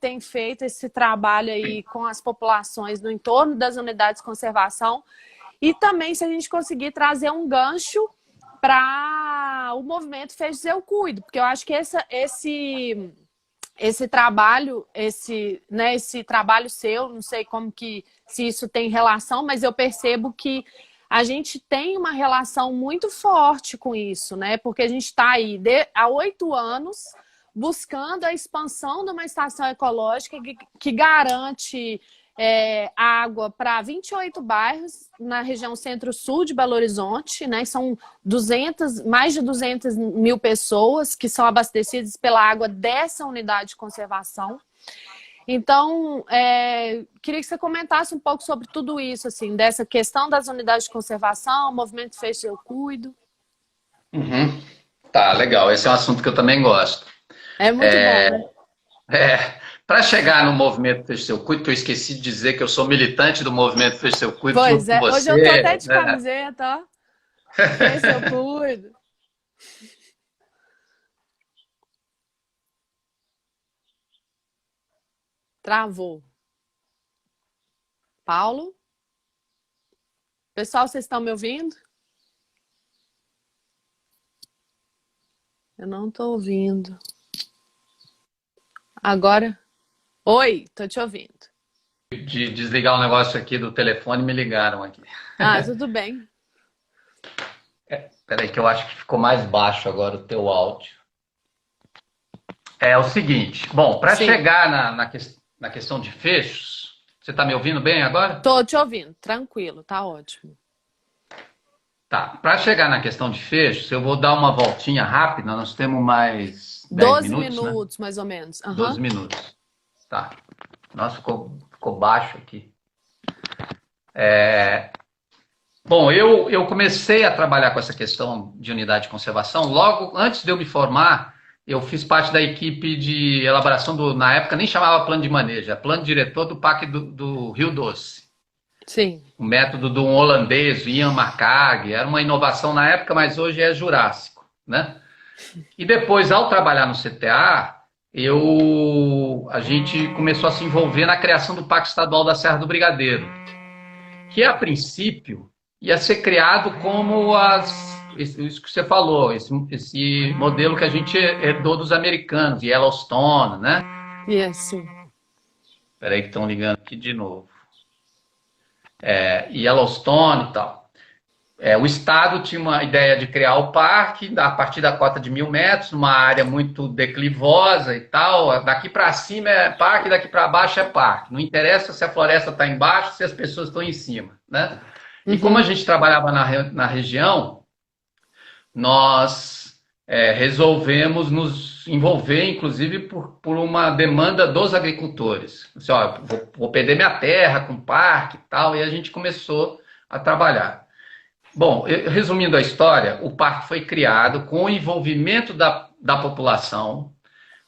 A: tem feito esse trabalho aí com as populações no entorno das unidades de conservação e também se a gente conseguir trazer um gancho para o movimento Feche Eu Cuido, porque eu acho que esse trabalho, esse trabalho seu, não sei como que se isso tem relação, mas eu percebo que a gente tem uma relação muito forte com isso, né? Porque a gente está aí há 8 anos buscando a expansão de uma estação ecológica que garante água para 28 bairros na região centro-sul de Belo Horizonte, né? São mais de 200 mil pessoas que são abastecidas pela água dessa unidade de conservação. Então, queria que você comentasse um pouco sobre tudo isso, assim, dessa questão das unidades de conservação, movimento Feche Eu Cuido.
B: Uhum. Tá, legal. Esse é um assunto que eu também gosto.
A: É muito bom, né?
B: Para chegar no movimento Feche Seu Cuido, que eu esqueci de dizer que eu sou militante do movimento Feche Seu Cuido
A: Pois
B: junto com
A: é, hoje eu tô até
B: você,
A: de
B: né?
A: camiseta, ó. Feche Eu Cuido. Travou. Paulo? Pessoal, vocês estão me ouvindo? Eu não estou ouvindo. Agora? Oi, tô te ouvindo.
B: De desligar o negócio aqui do telefone, me ligaram aqui.
A: Ah, tudo bem.
B: Peraí que eu acho que ficou mais baixo agora o teu áudio. É o seguinte, bom, para
A: Sim.
B: chegar na questão de fechos, você está me ouvindo bem agora?
A: Tô te ouvindo, tranquilo, tá ótimo.
B: Tá, para chegar na questão de fechos, eu vou dar uma voltinha rápida, nós temos mais 10
A: 12
B: minutos, né?
A: minutos, mais ou menos.
B: 12 minutos. Tá. Nossa, ficou baixo aqui. Bom, eu comecei a trabalhar com essa questão de unidade de conservação. Logo antes de eu me formar, eu fiz parte da equipe de elaboração na época nem chamava plano de manejo, é plano diretor do Parque do Rio Doce.
A: Sim.
B: O método de um holandês, Ian McCarg, era uma inovação na época, mas hoje é jurássico, né? E depois, ao trabalhar no CTA, a gente começou a se envolver na criação do Parque Estadual da Serra do Brigadeiro, que a princípio ia ser criado como isso que você falou, esse modelo que a gente herdou dos americanos, Yellowstone, né?
A: Isso.
B: Espera aí que estão ligando aqui de novo. Yellowstone e tal. O Estado tinha uma ideia de criar o parque a partir da cota de 1.000 metros, numa área muito declivosa e tal. Daqui para cima é parque, daqui para baixo é parque. Não interessa se a floresta está embaixo, se as pessoas estão em cima, né? E como a gente trabalhava na região, nós resolvemos nos envolver, inclusive, por uma demanda dos agricultores. Assim, ó, vou perder minha terra com parque e tal, e a gente começou a trabalhar. Bom, resumindo a história, o parque foi criado com o envolvimento da população,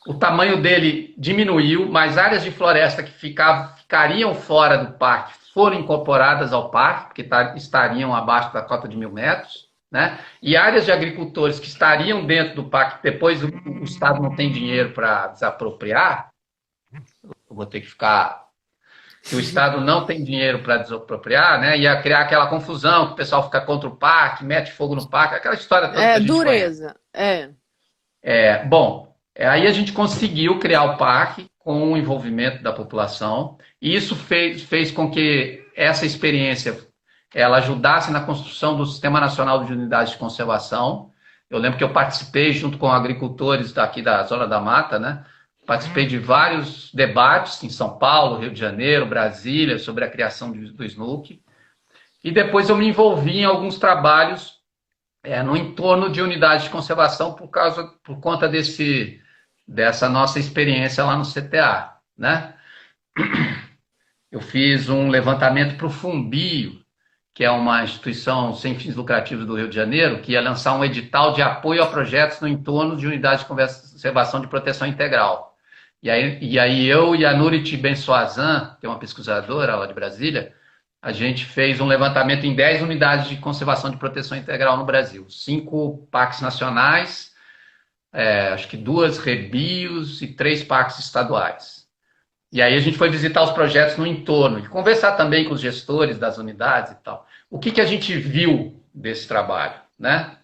B: o tamanho dele diminuiu, mas áreas de floresta que ficariam fora do parque foram incorporadas ao parque, porque estariam abaixo da cota de 1.000 metros, né? E áreas de agricultores que estariam dentro do parque, depois o Estado não tem dinheiro para desapropriar, eu vou ter que ficar... que o Estado não tem dinheiro para desapropriar, né? Ia criar aquela confusão, que o pessoal fica contra o parque, mete fogo no parque, aquela história toda que a gente
A: dureza.
B: Bom, aí a gente conseguiu criar o parque com o envolvimento da população, e isso fez com que essa experiência ela ajudasse na construção do Sistema Nacional de Unidades de Conservação. Eu lembro que eu participei junto com agricultores daqui da Zona da Mata, né? Participei de vários debates em São Paulo, Rio de Janeiro, Brasília, sobre a criação do SNUC. E depois eu me envolvi em alguns trabalhos no entorno de unidades de conservação por conta dessa nossa experiência lá no CTA, né? Eu fiz um levantamento para o Fumbio, que é uma instituição sem fins lucrativos do Rio de Janeiro, que ia lançar um edital de apoio a projetos no entorno de unidades de conservação de proteção integral. E aí eu e a Nurit Ben-Soazan, que é uma pesquisadora lá de Brasília, a gente fez um levantamento em 10 unidades de conservação de proteção integral no Brasil. 5 parques nacionais, acho que 2 rebios e 3 parques estaduais. E aí a gente foi visitar os projetos no entorno e conversar também com os gestores das unidades e tal. O que a gente viu desse trabalho, né?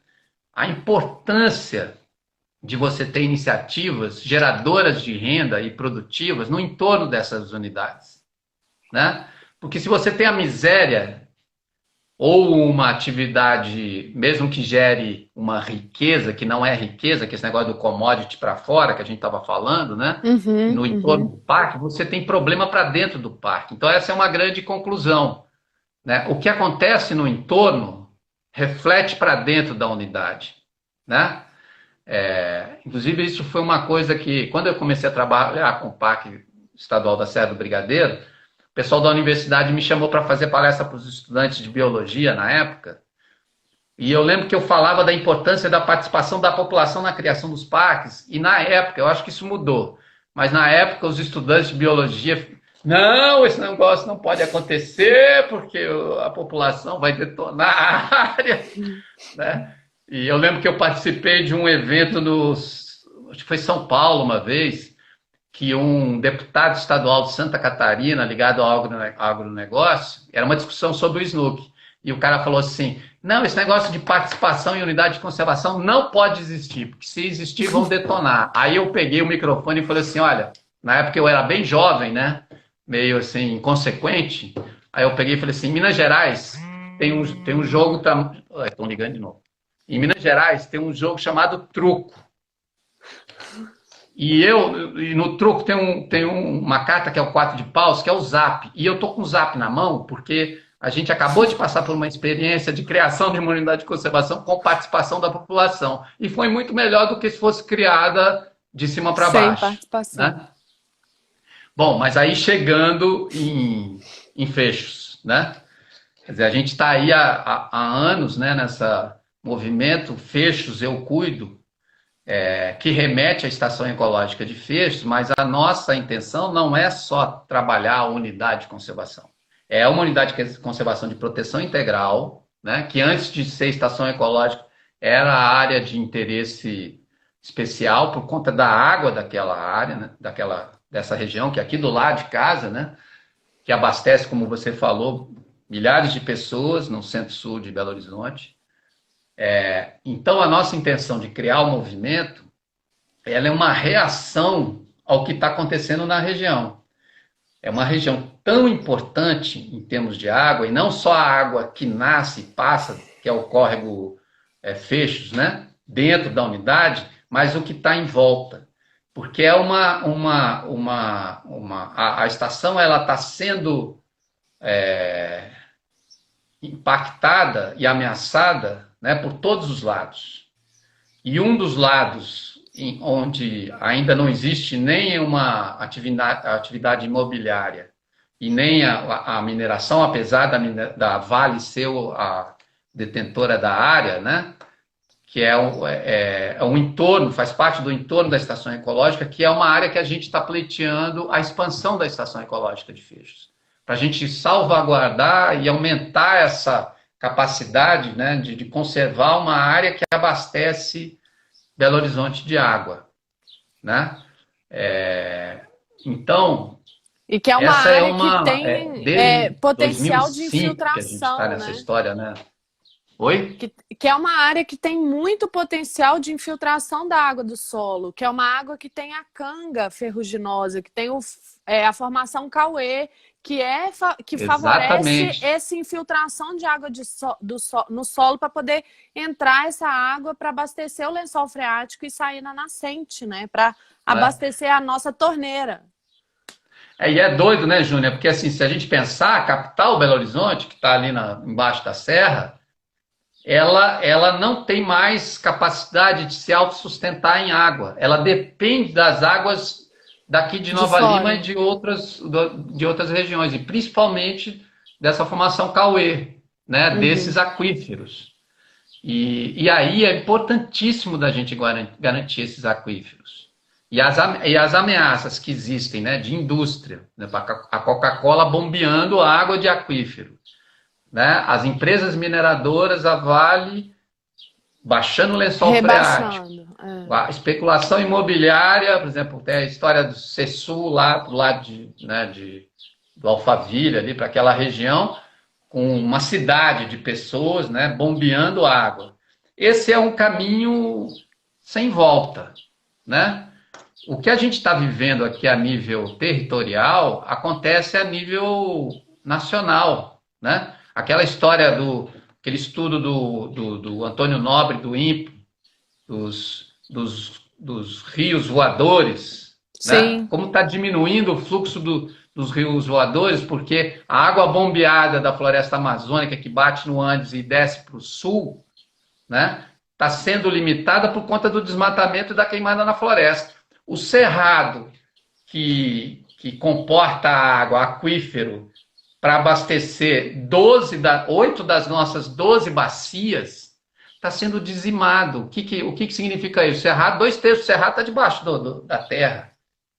B: A importância de você ter iniciativas geradoras de renda e produtivas no entorno dessas unidades, né? Porque se você tem a miséria ou uma atividade, mesmo que gere uma riqueza, que não é riqueza, que é esse negócio do commodity para fora, que a gente estava falando, né? No entorno do parque, você tem problema para dentro do parque. Então essa é uma grande conclusão, né? O que acontece no entorno reflete para dentro da unidade, né? Inclusive isso foi uma coisa que, quando eu comecei a trabalhar com o Parque Estadual da Serra do Brigadeiro, o pessoal da universidade me chamou para fazer palestra para os estudantes de biologia na época, e eu lembro que eu falava da importância da participação da população na criação dos parques, e na época, eu acho que isso mudou, mas na época os estudantes de biologia, não, esse negócio não pode acontecer, porque a população vai detonar a área, né? E eu lembro que eu participei de um evento acho que foi São Paulo uma vez, que um deputado estadual de Santa Catarina, ligado ao agronegócio, era uma discussão sobre o SNUC. e o cara falou assim, não, esse negócio de participação em unidade de conservação não pode existir, porque se existir vão detonar. Aí eu peguei o microfone e falei assim, olha, na época eu era bem jovem, né? Meio assim, inconsequente. Aí eu peguei e falei assim, em Minas Gerais tem um jogo... Estão ligando de novo. Em Minas Gerais tem um jogo chamado truco. E no truco tem uma carta que é o 4 de paus, que é o Zap. E eu tô com o Zap na mão porque a gente acabou de passar por uma experiência de criação de uma unidade de conservação com participação da população. E foi muito melhor do que se fosse criada de cima para
A: Sem
B: baixo.
A: participação.
B: Né? Bom, mas aí chegando em fechos, né? Quer dizer, a gente está aí há anos, né, nessa movimento Fechos Eu Cuido, que remete à Estação Ecológica de Fechos, mas a nossa intenção não é só trabalhar a unidade de conservação. É uma unidade de conservação de proteção integral, né, que antes de ser Estação Ecológica era a área de interesse especial por conta da água daquela área, né, dessa região, que é aqui do lado de casa, né, que abastece, como você falou, milhares de pessoas no centro-sul de Belo Horizonte. Então, a nossa intenção de criar o movimento, ela é uma reação ao que está acontecendo na região. É uma região tão importante em termos de água, e não só a água que nasce e passa, que é o córrego Fechos, né, dentro da unidade, mas o que está em volta. Porque é a estação ela está sendo impactada e ameaçada, né, por todos os lados. E um dos lados onde ainda não existe nem uma atividade imobiliária e nem a mineração, apesar da Vale ser a detentora da área, né, que é um entorno, faz parte do entorno da Estação Ecológica, que é uma área que a gente está pleiteando a expansão da Estação Ecológica de Fechos, para a gente salvaguardar e aumentar essa capacidade, né, de conservar uma área que abastece Belo Horizonte de água, né? Então,
A: E que é uma
B: essa
A: área que tem
B: desde
A: potencial de
B: 2005 que a gente está
A: infiltração,
B: nessa
A: né?
B: história, né? Oi?
A: Que é uma área que tem muito potencial de infiltração da água do solo, que é uma água que tem a canga ferruginosa, que tem a formação Cauê, que favorece
B: Exatamente.
A: essa infiltração de água no solo para poder entrar essa água para abastecer o lençol freático e sair na nascente, né? Para
B: Né?
A: abastecer a nossa torneira.
B: E é doido, né, Júnior? Porque assim, se a gente pensar, a capital Belo Horizonte, que está ali embaixo da serra, ela não tem mais capacidade de se autossustentar em água. Ela depende das águas daqui de Nova Lima e de outras regiões, e principalmente dessa formação Cauê, né, desses aquíferos. E aí é importantíssimo da gente garantir esses aquíferos. E as ameaças que existem, né, de indústria, né, a Coca-Cola bombeando água de aquífero, né, as empresas mineradoras, a Vale baixando o lençol freático, a especulação imobiliária, por exemplo, tem a história do Cesul lá pro lado do Alphaville, ali para aquela região, com uma cidade de pessoas, né, bombeando água. Esse é um caminho sem volta, né? O que a gente está vivendo aqui a nível territorial acontece a nível nacional, né? Aquela história aquele estudo do Antônio Nobre, do INPE, dos rios voadores, né? Como está diminuindo o fluxo dos rios voadores, porque a água bombeada da floresta amazônica que bate no Andes e desce para o sul, né, está sendo limitada por conta do desmatamento e da queimada na floresta. O cerrado que comporta água, aquífero, para abastecer 8 das nossas 12 bacias, está sendo dizimado. O que significa isso? O cerrado, 2/3 do cerrado está debaixo da terra.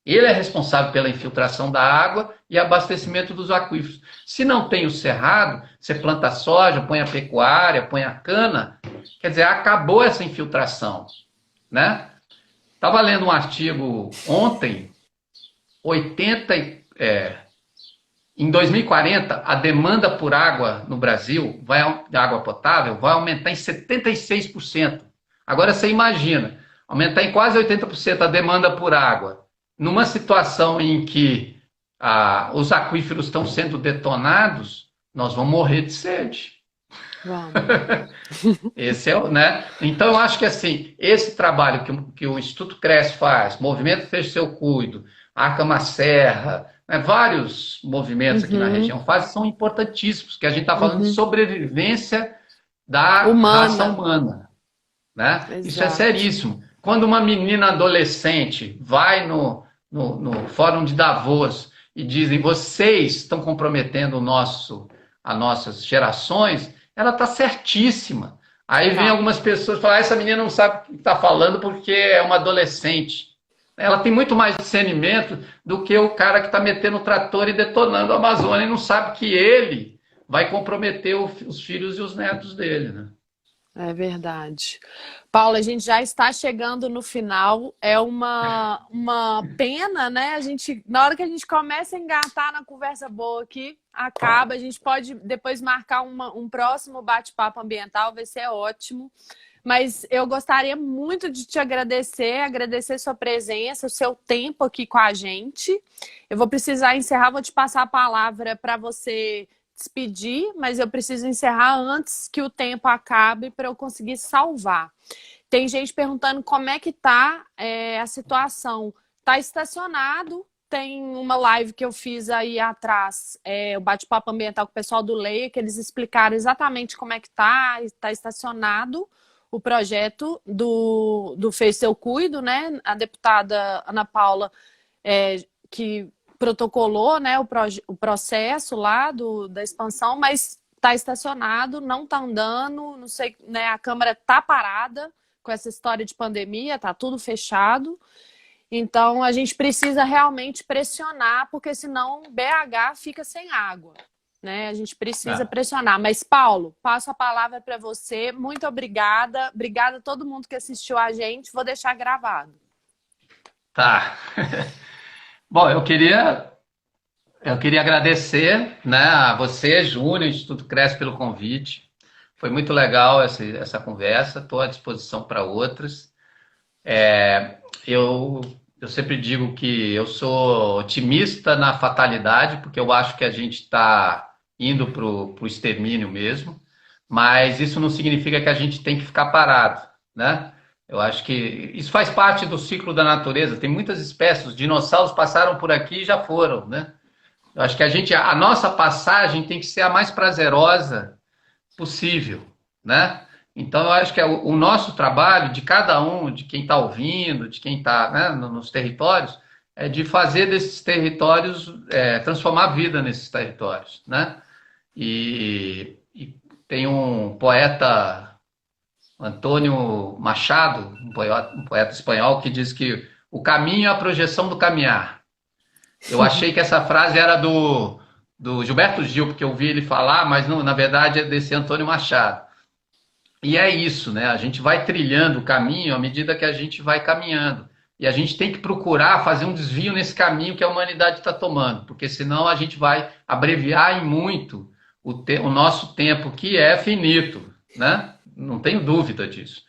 B: Ele é responsável pela infiltração da água e abastecimento dos aquíferos. Se não tem o cerrado, você planta soja, põe a pecuária, põe a cana, quer dizer, acabou essa infiltração, né? Estava lendo um artigo ontem, em 2040, a demanda por água no Brasil, água potável, vai aumentar em 76%. Agora você imagina, aumentar em quase 80% a demanda por água, numa situação em que os aquíferos estão sendo detonados, nós vamos morrer de sede.
A: Vamos.
B: Esse é o, né? Então, eu acho que assim, esse trabalho que o Instituto Cresce faz, Movimento Feche Seu Cuido, Arcama Serra, né, vários movimentos aqui na região fazem, são importantíssimos, que a gente está falando de sobrevivência da raça humana. Né? Isso é seríssimo. Quando uma menina adolescente vai no Fórum de Davos e dizem vocês estão comprometendo as nossas gerações, ela está certíssima. Aí vem algumas pessoas falar, essa menina não sabe o que está falando porque é uma adolescente. Ela tem muito mais discernimento do que o cara que está metendo o trator e detonando a Amazônia e não sabe que ele vai comprometer os filhos e os netos dele, né?
A: É verdade. Paulo, a gente já está chegando no final. É uma pena, né? Na hora que a gente começa a engatar na conversa boa aqui, acaba. A gente pode depois marcar um próximo bate-papo ambiental, vai ser ótimo. Mas eu gostaria muito de te agradecer sua presença, o seu tempo aqui com a gente. Eu vou precisar encerrar, vou te passar a palavra para você despedir, mas eu preciso encerrar antes que o tempo acabe para eu conseguir salvar. Tem gente perguntando como é que tá a situação. Tá estacionado, tem uma live que eu fiz aí atrás, o bate-papo ambiental com o pessoal do Leia, que eles explicaram exatamente como é que tá estacionado o projeto do Fez Seu Cuido, né? A deputada Ana Paula, que protocolou, né, o processo lá da expansão, mas está estacionado, não está andando, não sei, né, a Câmara está parada com essa história de pandemia, está tudo fechado. Então, a gente precisa realmente pressionar, porque senão BH fica sem água, né? A gente precisa pressionar. Mas, Paulo, passo a palavra para você. Muito obrigada. Obrigada a todo mundo que assistiu a gente. Vou deixar gravado.
B: Tá. Bom, eu queria agradecer, né, a você, Júnior, Instituto Cresce, pelo convite. Foi muito legal essa conversa. Estou à disposição para outras. Eu sempre digo que eu sou otimista na fatalidade, porque eu acho que a gente está indo para o extermínio mesmo, mas isso não significa que a gente tem que ficar parado, né? Eu acho que isso faz parte do ciclo da natureza. Tem muitas espécies, os dinossauros passaram por aqui e já foram, né? Eu acho que a nossa passagem tem que ser a mais prazerosa possível, né? Então, eu acho que o nosso trabalho, de cada um, de quem está ouvindo, de quem está, né, nos territórios, é de fazer desses territórios, transformar a vida nesses territórios, né? E tem um poeta, Antônio Machado, um poeta espanhol, que diz que o caminho é a projeção do caminhar. Eu achei que essa frase era do Gilberto Gil, porque eu ouvi ele falar, mas não, na verdade é desse Antônio Machado. E é isso, né? A gente vai trilhando o caminho à medida que a gente vai caminhando. E a gente tem que procurar fazer um desvio nesse caminho que a humanidade está tomando, porque senão a gente vai abreviar em muito o nosso tempo, que é finito, né? Não tenho dúvida disso.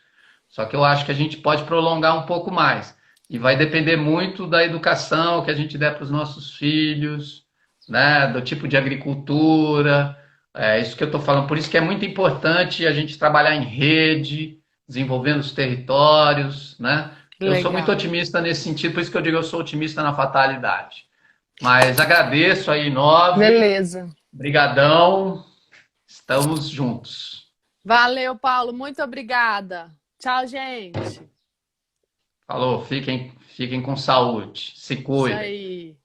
B: Só que eu acho que a gente pode prolongar um pouco mais. E vai depender muito da educação que a gente der para os nossos filhos, né? Do tipo de agricultura. É isso que eu estou falando. Por isso que é muito importante a gente trabalhar em rede, desenvolvendo os territórios, né? Eu sou muito otimista nesse sentido, por isso que eu digo que eu sou otimista na fatalidade. Mas agradeço aí, Nove.
A: Beleza.
B: Brigadão. Estamos juntos.
A: Valeu, Paulo. Muito obrigada. Tchau, gente.
B: Falou, fiquem com saúde. Se cuidem.
A: Isso aí.